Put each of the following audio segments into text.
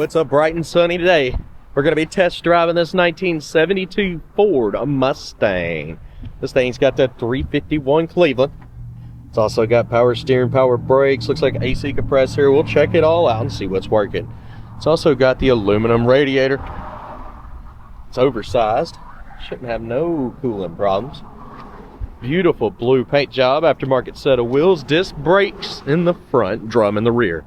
It's a bright and sunny day. We're going to be test driving this 1972 Ford Mustang. This thing's got that 351 Cleveland. It's also got power steering, power brakes, looks like AC compressor. We'll check it all out and see what's working. It's also got the aluminum radiator. It's oversized. Shouldn't have no cooling problems. Beautiful blue paint job, aftermarket set of wheels, disc brakes in the front, drum in the rear.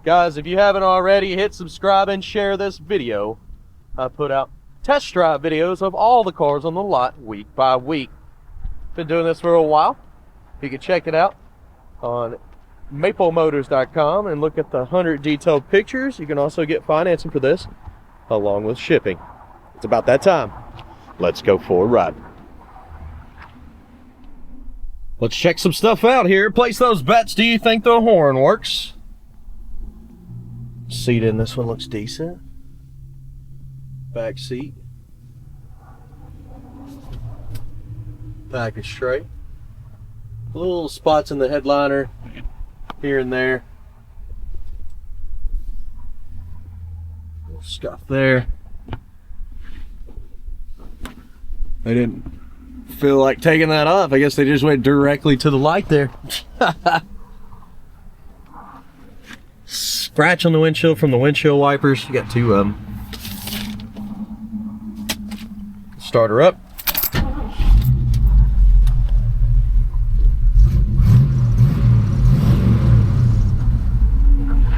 Guys, if you haven't already, hit subscribe and share this video. I put out test drive videos of all the cars on the lot week by week. Been doing this for a while. You can check it out on maplemotors.com and look at the 100 detailed pictures. You can also get financing for this along with shipping. It's about that time. Let's go for a ride. Let's check some stuff out here. Place those bets. Do you think the horn works? Seat in this one looks decent. Back seat. Back is straight. Little spots in the headliner here and there. Little scuff there. They didn't feel like taking that off. I guess they just went directly to the light there. Scratch on the windshield from the windshield wipers. You got two of them. Start her up.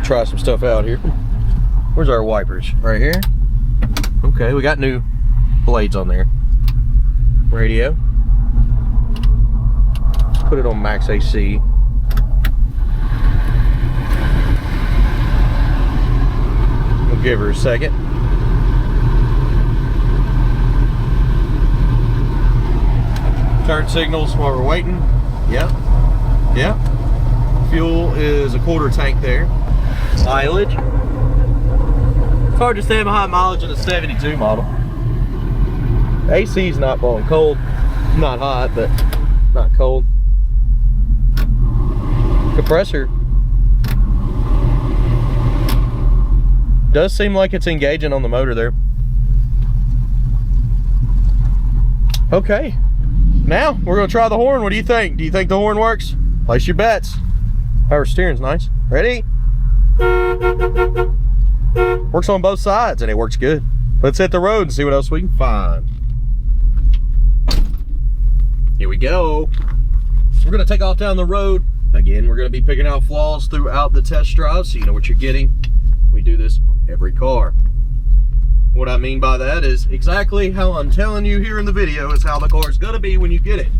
Try some stuff out here. Where's our wipers? Right here. Okay, we got new blades on there. Radio. Let's put it on max AC. We'll give her a second. Turn signals while we're waiting. Yep. Yep. Fuel is a quarter tank there. Mileage. It's hard to say behind mileage in a 72 model. AC is not blowing cold. Not hot, but not cold. Compressor does seem like it's engaging on the motor there. Okay, now we're gonna try the horn. What do you think? Do you think the horn works? Place your bets. Power steering's nice. Ready? Works on both sides and it works good. Let's hit the road and see what else we can find. Here we go. We're gonna take off down the road. Again, we're gonna be picking out flaws throughout the test drive so you know what you're getting. We do this on every car. What I mean by that is exactly how I'm telling you here in the video is how the car is gonna be when you get it.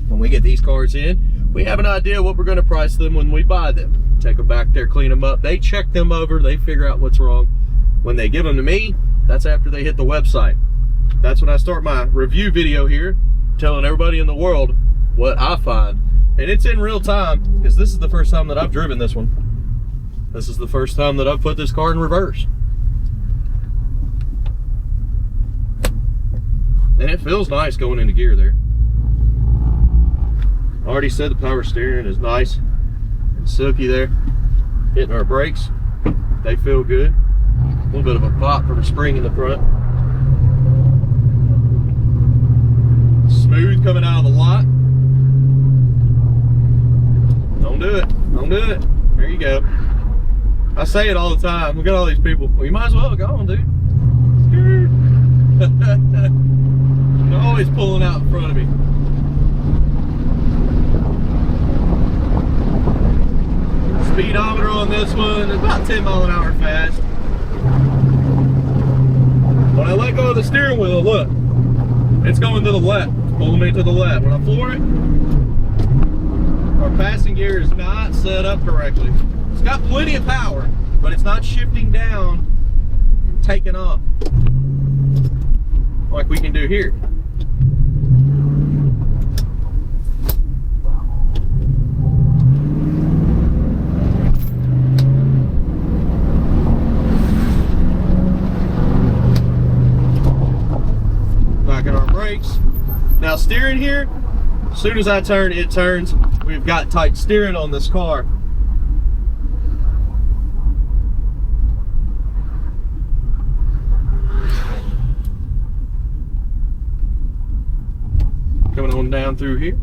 When we get these cars in, we have an idea what we're gonna price them when we buy them. Take them back there, clean them up. They check them over, they figure out what's wrong. When they give them to me, that's after they hit the website. That's when I start my review video here, telling everybody in the world what I find. And it's in real time, because this is the first time that I've driven this one. This is the first time that I've put this car in reverse. And it feels nice going into gear there. I already said the power steering is nice and silky there. Hitting our brakes, they feel good. A little bit of a pop from a spring in the front. Smooth coming out of the lot. Don't do it. Don't do it. There you go. I say it all the time. Look at all these people. Well, you might as well go on, dude. They're always pulling out in front of me. Speedometer on this one is about 10 mile an hour fast. When I let go of the steering wheel, look, it's going to the left. It's pulling me to the left. When I floor it, our passing gear is not set up correctly. It's got plenty of power, but it's not shifting down and taking off like we can do here. Backing our brakes. Now steering here, as soon as I turn, it turns. We've got tight steering on this car. down through here.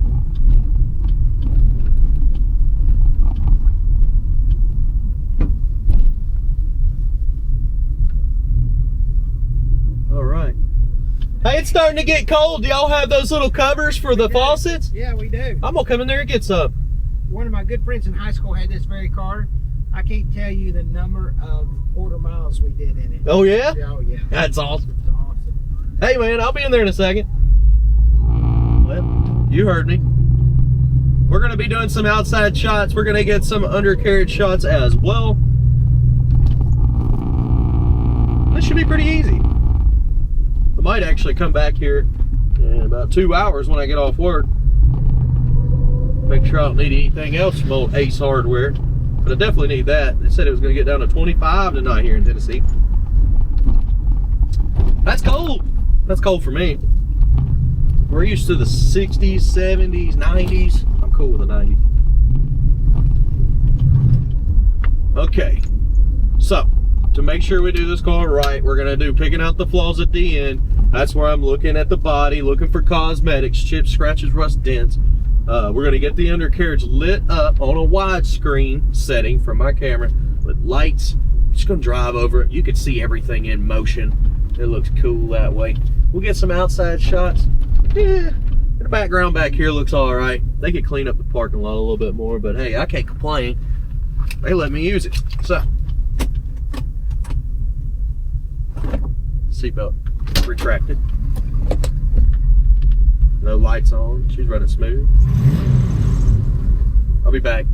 All right. Hey, it's starting to get cold. Do y'all have those little covers for the faucets? Yeah, we do. I'm gonna come in there and get some. One of my good friends in high school had this very car. I can't tell you the number of quarter miles we did in it. Oh yeah? Oh yeah. That's awesome. It's awesome. Hey man, I'll be in there in a second. Well, you heard me. We're gonna be doing some outside shots. We're gonna get some undercarriage shots as well. This should be pretty easy. I might actually come back here in about 2 hours when I get off work. Make sure I don't need anything else from old Ace Hardware. But I definitely need that. They said it was going to get down to 25 tonight here in Tennessee. That's cold. That's cold for me. We're used to the 60s, 70s, 90s. I'm cool with the 90s. Okay. So, to make sure we do this car right, we're going to do picking out the flaws at the end. That's where I'm looking at the body, looking for cosmetics, chips, scratches, rust, dents. We're going to get the undercarriage lit up on a widescreen setting from my camera with lights. I'm just going to drive over it. You can see everything in motion. It looks cool that way. We'll get some outside shots. Yeah, the background back here looks all right. They could clean up the parking lot a little bit more, but hey, I can't complain. They let me use it. So, seatbelt retracted. No lights on. She's running smooth. I'll be back.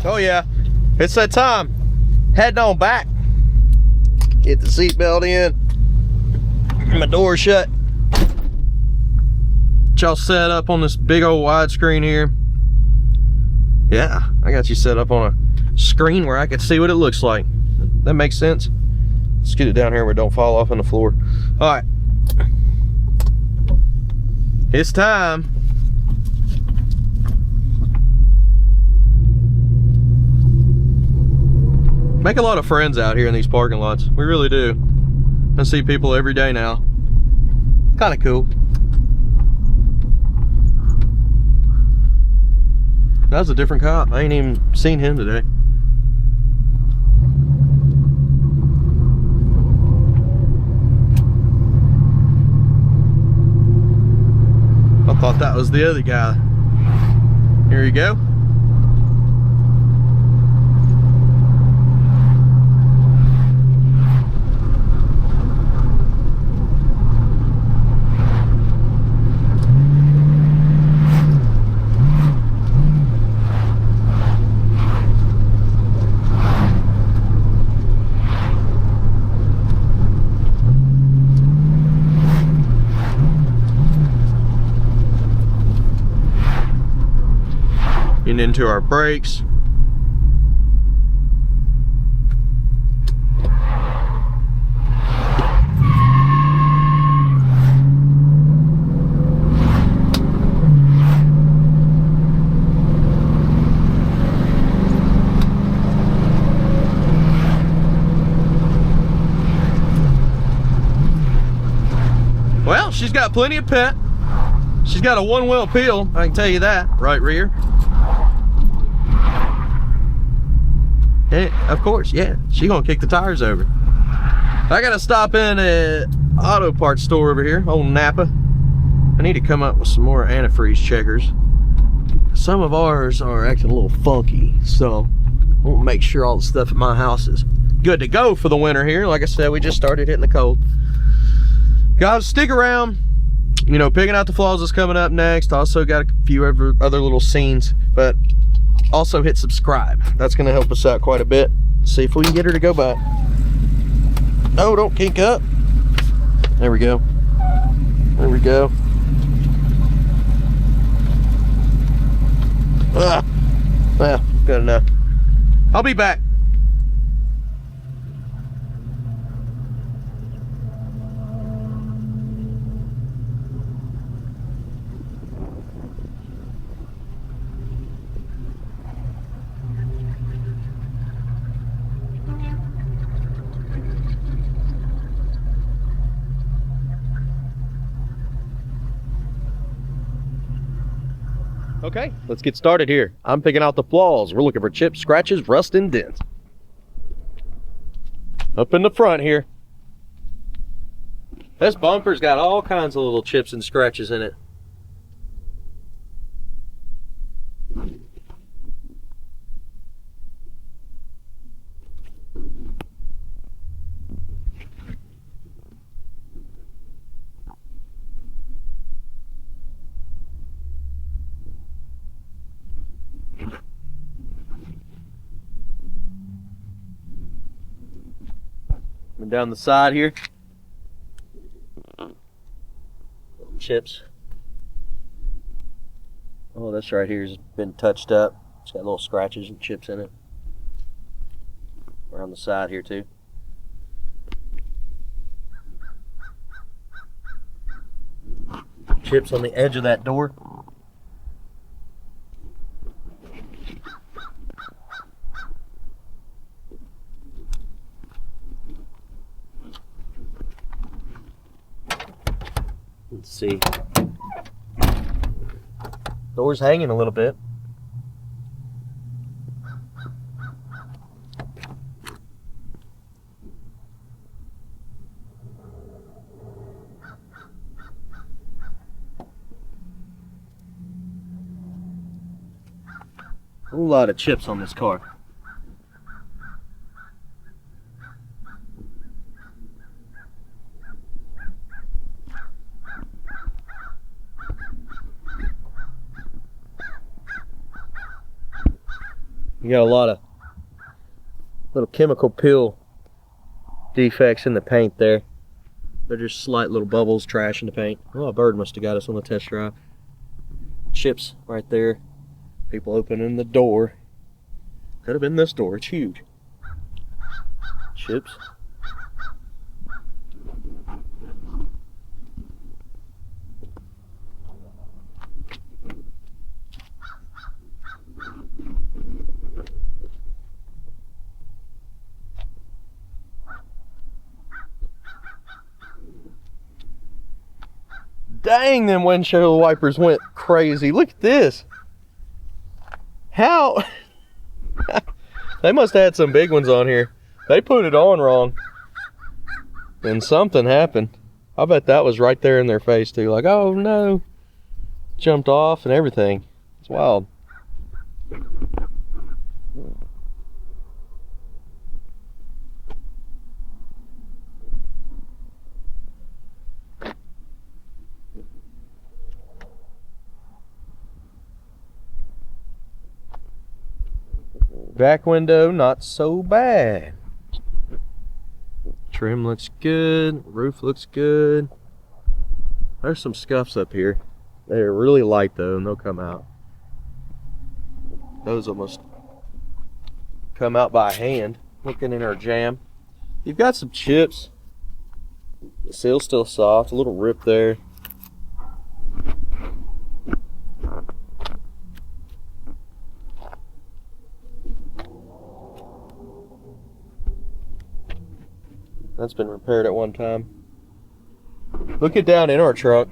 Oh yeah, it's that time. Heading on back. Get the seatbelt in. My door shut. Get y'all set up on this big old widescreen here. Yeah, I got you set up on a screen where I can see what it looks like. That makes sense. Let's get it down here where it don't fall off on the floor. All right. It's time. Make a lot of friends out here in these parking lots. We really do. I see people every day now. Kind of cool. That was a different cop. I ain't even seen him today. I thought that was the other guy. Here you go. Getting into our brakes. Well, she's got plenty of pep. She's got a one-wheel peel, I can tell you that. Right rear. And of course, yeah, she gonna kick the tires over. I gotta stop in a auto parts store over here, old NACA. I need to come up with some more antifreeze checkers. Some of ours are acting a little funky, so I want to make sure all the stuff at my house is good to go for the winter here. Like I said, we just started hitting the cold. Guys, stick around. You know, picking out the flaws is coming up next. Also got a few other little scenes, but also hit subscribe. That's gonna help us out quite a bit. See if we can get her to go by. No, don't kink up. There we go. There we go. Well, good enough. I'll be back. Okay, let's get started here. I'm picking out the flaws. We're looking for chips, scratches, rust, and dents. Up in the front here. This bumper's got all kinds of little chips and scratches in it. And down the side here, little chips. Oh, this right here has been touched up. It's got little scratches and chips in it. Around the side here too. Chips on the edge of that door. Let's see. Door's hanging a little bit. A whole lot of chips on this car. You got a lot of little chemical peel defects in the paint there. They're just slight little bubbles, trash in the paint. Oh, a bird must have got us on the test drive. chips right there. People opening the door. Could have been this door. It's huge. Chips. Dang, them windshield wipers went crazy. Look at this. How? They must have had some big ones on here. They put it on wrong. And something happened. I bet that was right there in their face too. Like, oh no. Jumped off and everything. It's wild. Back window, not so bad. Trim looks good. Roof looks good. There's some scuffs up here. They're really light though, and they'll come out. Those almost come out by hand. Looking in our jam. You've got some chips. The seal's still soft. A little rip there. That's been repaired at one time. Look it down in our truck.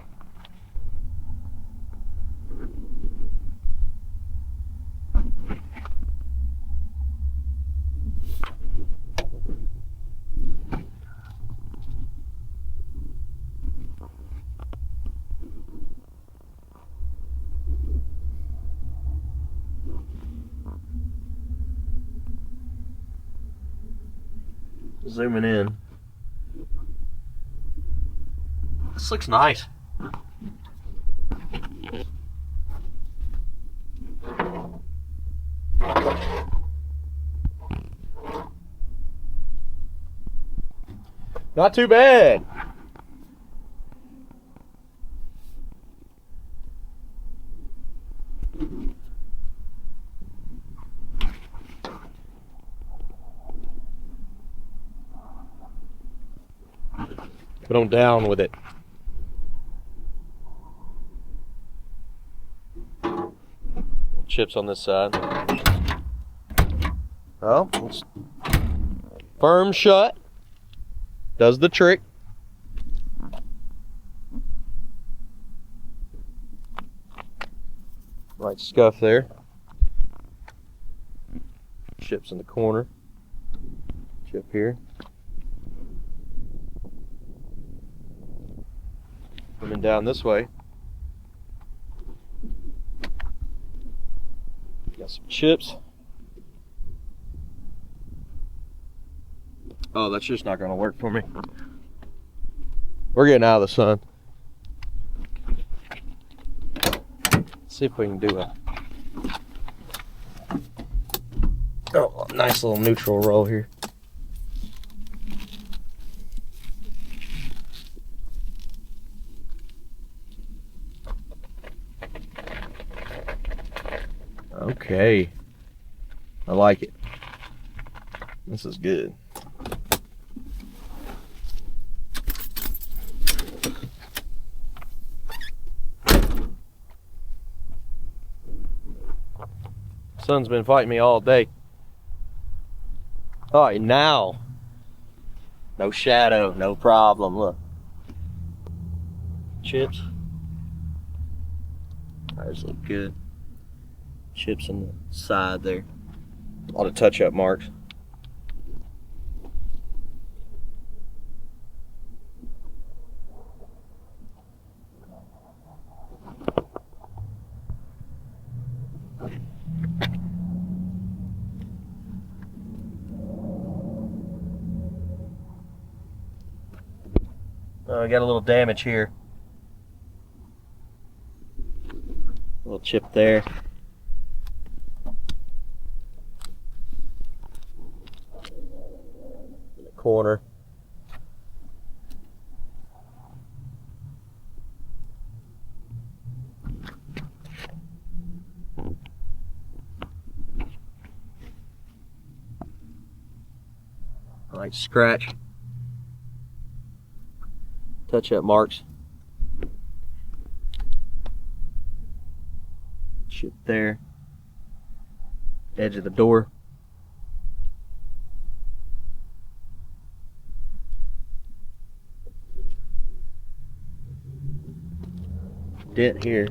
Zooming in. This looks nice. Not too bad. Put them down with it. Chips on this side. Well, it's firm shut. Does the trick. Right scuff there. Chips in the corner. Chip here. Coming down this way. Got some chips. Oh, that's just not going to work for me. We're getting out of the sun. Let's see if we can do a nice little neutral roll here. Okay, I like it. This is good. Sun's been fighting me all day. All right, now, no shadow, no problem. Look, chips. Those look good. Chips on the side there. A lot of touch-up marks. Oh, I got a little damage here. A little chip there. In the corner. Like scratch. Touch-up marks. Chip there. Edge of the door. Dent here.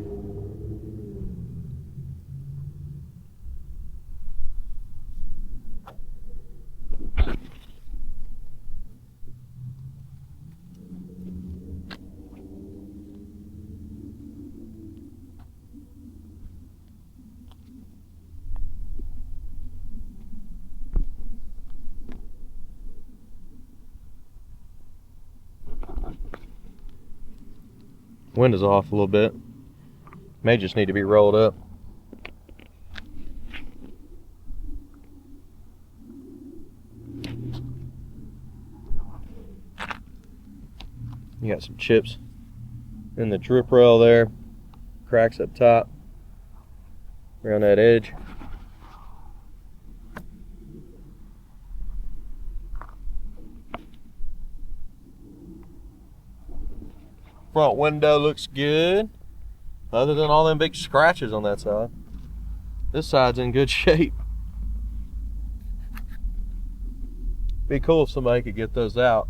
Window's off a little bit. May just need to be rolled up. You got some chips in the drip rail there. Cracks up top. Around that edge. Front window looks good, other than all them big scratches on that side. This side's in good shape. Be cool if somebody could get those out.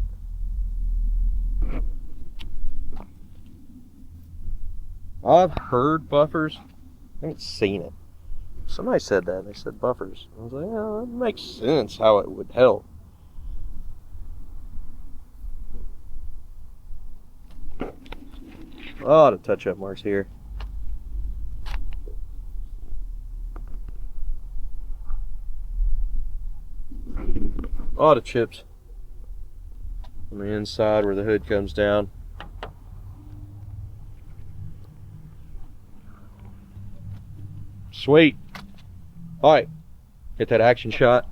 I've heard buffers. I haven't seen it. Somebody said that. They said buffers. I was like, yeah, that makes sense how it would help. A lot of touch-up marks here. A lot of chips on the inside where the hood comes down. Sweet. All right, get that action shot.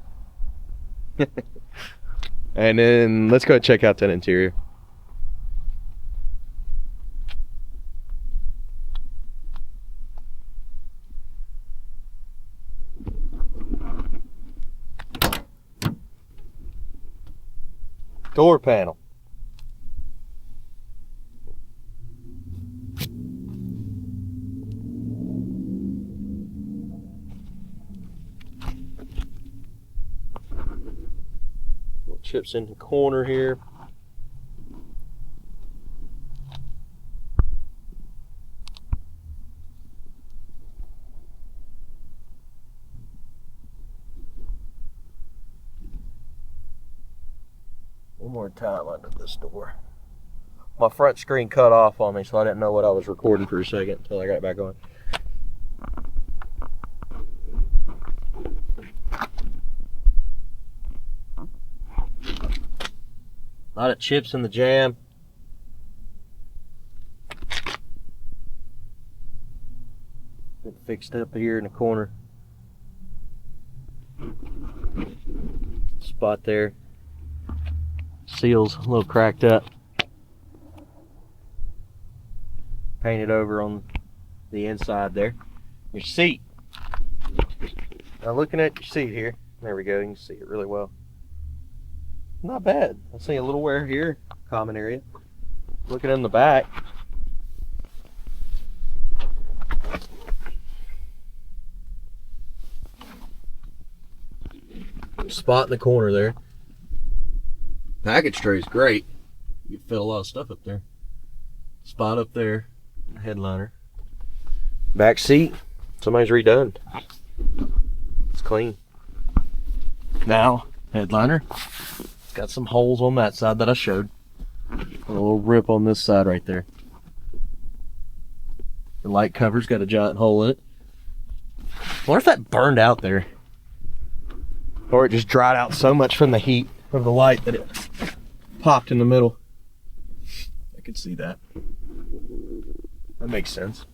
And then let's go check out that interior. Door panel. Little chips in the corner here. One more time under this door. My front screen cut off on me, so I didn't know what I was recording for a second until I got it back on. A lot of chips in the jam. Been fixed up here in the corner. Spot there. Seal's a little cracked up. Painted over on the inside there. Your seat. Now looking at your seat here, there we go, you can see it really well. Not bad. I see a little wear here, common area. Looking in the back. Spot in the corner there. Package tray is great. You can fit a lot of stuff up there. Spot up there, headliner. Back seat, somebody's redone. It's clean. Now, headliner. Got some holes on that side that I showed. A little rip on this side right there. The light cover's got a giant hole in it. I wonder if that burned out there. Or it just dried out so much from the heat of the light that it popped in the middle. I could see that. That makes sense.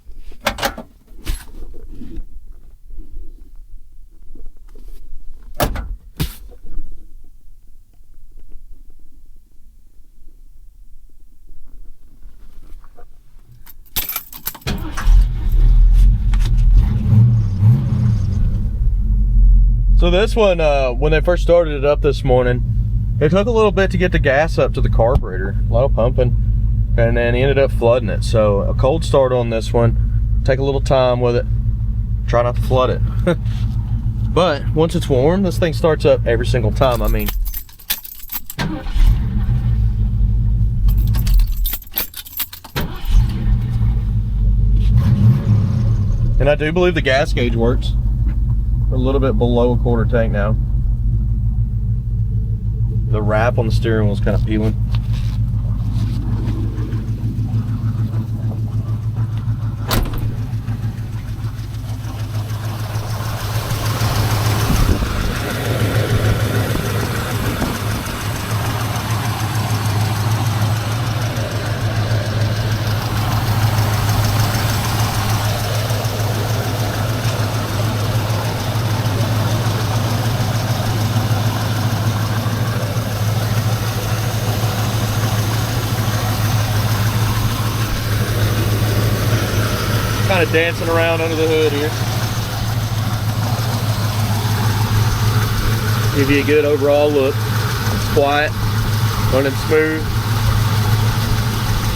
So this one, when they first started it up this morning, It took a little bit to get the gas up to the carburetor, a lot of pumping, and then he ended up flooding it. So a cold start on this one, take a little time with it, try not to flood it. But once it's warm, this thing starts up every single time. I mean, and I do believe the gas gauge works. We're a little bit below a quarter tank now. The wrap on the steering wheel is kind of peeling. Kind of dancing around under the hood here. Give you a good overall look. It's quiet, running smooth.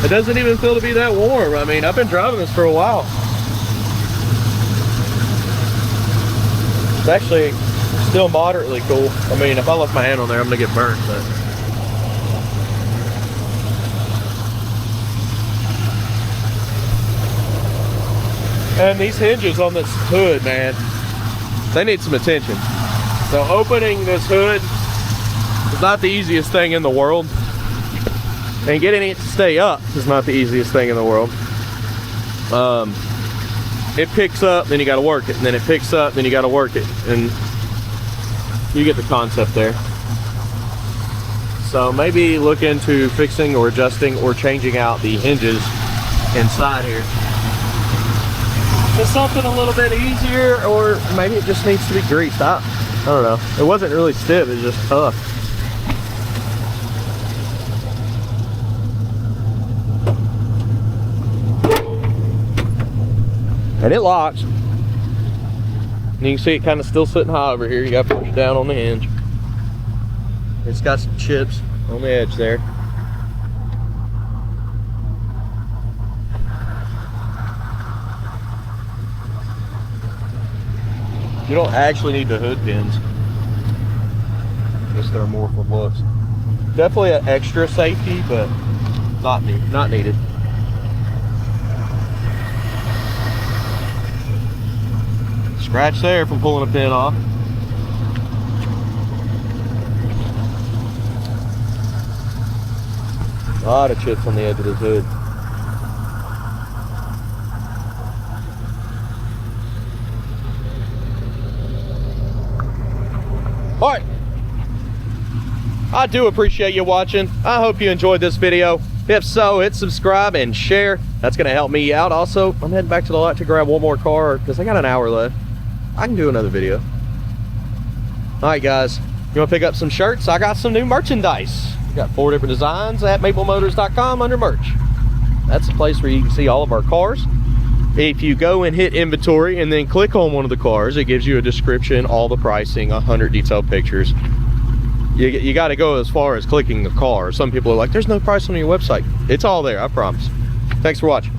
It doesn't even feel to be that warm. I mean, I've been driving this for a while. It's actually still moderately cool. I mean, if I left my hand on there, I'm gonna get burnt, but and these hinges on this hood, man, they need some attention. So opening this hood is not the easiest thing in the world. And getting it to stay up is not the easiest thing in the world. It picks up, then you gotta work it. And then it picks up, then you gotta work it. And you get the concept there. So maybe look into fixing or adjusting or changing out the hinges inside here. Just something a little bit easier, or maybe it just needs to be greased. I don't know. It wasn't really stiff, it was just tough. And it locks. And you can see it kind of still sitting high over here. You got to push it down on the hinge. It's got some chips on the edge there. You don't actually need the hood pins. I guess they're more for looks. Definitely an extra safety, but not needed. Scratch there from pulling a pin off. A lot of chips on the edge of this hood. All right, I do appreciate you watching. I hope you enjoyed this video. If so, hit subscribe and share. That's gonna help me out. Also, I'm heading back to the lot to grab one more car because I got an hour left. I can do another video. All right, guys, you wanna pick up some shirts? I got some new merchandise. We got 4 different designs at maplemotors.com under merch. That's the place where you can see all of our cars. If you go and hit inventory and then click on one of the cars, it gives you a description, all the pricing, 100 detailed pictures. You got to go as far as clicking the car. Some people are like, there's no price on your website. It's all there, I promise. Thanks for watching.